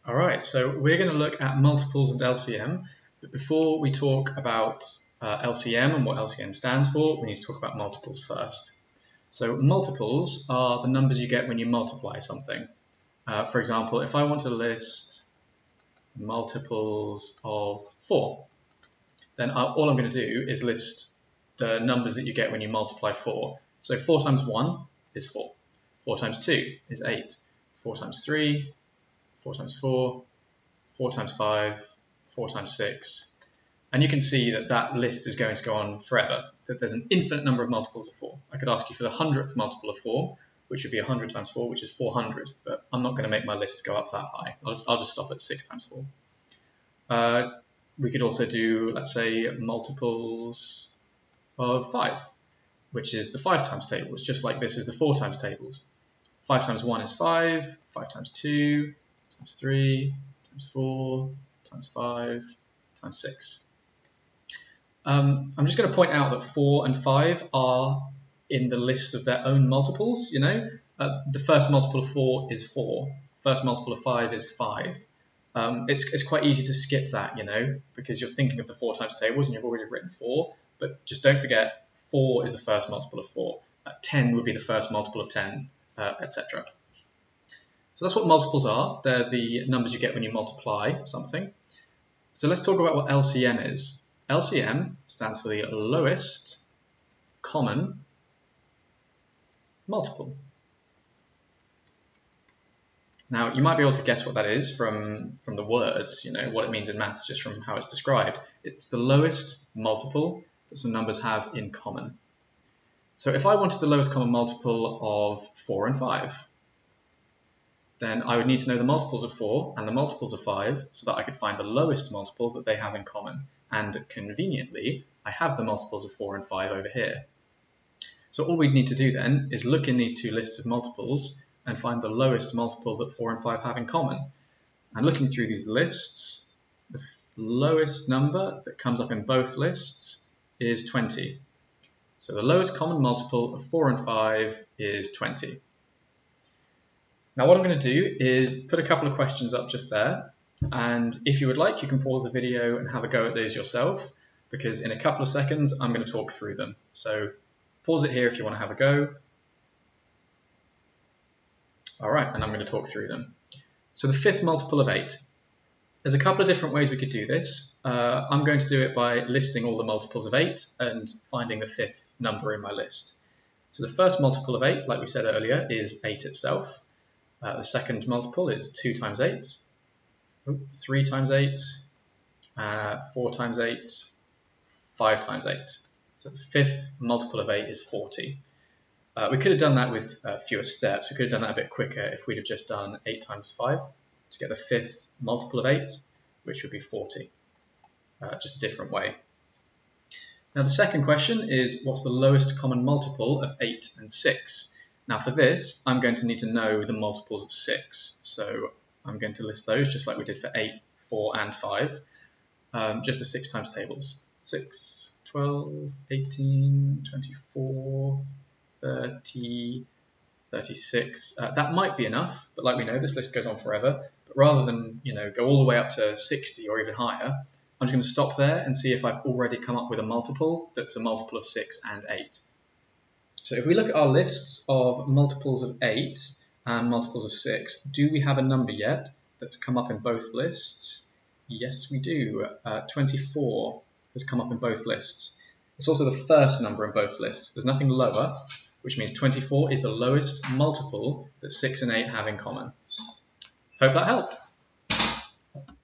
All right, so we're going to look at multiples and LCM, but before we talk about LCM and what LCM stands for, we need to talk about multiples first. So multiples are the numbers you get when you multiply something. For example, if I want to list multiples of 4, then all I'm going to do is list the numbers that you get when you multiply 4. So 4 times 1 is 4, 4 times 2 is 8, 4 times 3, 4 times 4, 4 times 5, 4 times 6. And you can see that that list is going to go on forever, that there's an infinite number of multiples of 4. I could ask you for the 100th multiple of 4, which would be 100 times 4, which is 400, but I'm not going to make my list go up that high. I'll just stop at 6 times 4. We could also do, let's say, multiples of 5, which is the 5 times tables, just like this is the 4 times tables. 5 times 1 is 5, 5 times 2, times 3, times 4, times 5, times 6. I'm just going to point out that 4 and 5 are in the list of their own multiples, you know. The first multiple of 4 is 4, first multiple of 5 is 5. It's quite easy to skip that, you know, because you're thinking of the 4 times tables and you've already written 4, but just don't forget 4 is the first multiple of 4, 10 would be the first multiple of 10, etc. So that's what multiples are. They're the numbers you get when you multiply something. So let's talk about what LCM is. LCM stands for the lowest common multiple. Now, you might be able to guess what that is from the words, you know, what it means in maths, just from how it's described. It's the lowest multiple that some numbers have in common. So if I wanted the lowest common multiple of 4 and 5, then I would need to know the multiples of 4 and the multiples of 5 so that I could find the lowest multiple that they have in common. And conveniently, I have the multiples of 4 and 5 over here. So all we'd need to do then is look in these two lists of multiples and find the lowest multiple that 4 and 5 have in common. And looking through these lists, the lowest number that comes up in both lists is 20. So the lowest common multiple of 4 and 5 is 20. Now what I'm going to do is put a couple of questions up just there, and if you would like, you can pause the video and have a go at those yourself, because in a couple of seconds I'm going to talk through them. So pause it here if you want to have a go. Alright, and I'm going to talk through them. So the fifth multiple of 8. There's a couple of different ways we could do this. I'm going to do it by listing all the multiples of 8 and finding the fifth number in my list. So the first multiple of 8, like we said earlier, is 8 itself. The second multiple is 2 times 8, 3 times 8, 4 times 8, 5 times 8. So the fifth multiple of 8 is 40. We could have done that with fewer steps. We could have done that a bit quicker if we'd have just done 8 times 5 to get the fifth multiple of 8, which would be 40. Just a different way. Now the second question is, what's the lowest common multiple of 8 and 6? Now for this, I'm going to need to know the multiples of 6. So I'm going to list those just like we did for 8, 4 and 5. Just the 6 times tables. 6, 12, 18, 24, 30, 36. That might be enough, but like we know, this list goes on forever. But rather than, you know, go all the way up to 60 or even higher, I'm just going to stop there and see if I've already come up with a multiple that's a multiple of 6 and 8. So if we look at our lists of multiples of 8 and multiples of 6, do we have a number yet that's come up in both lists? Yes, we do. 24 has come up in both lists. It's also the first number in both lists. There's nothing lower, which means 24 is the lowest multiple that 6 and 8 have in common. Hope that helped.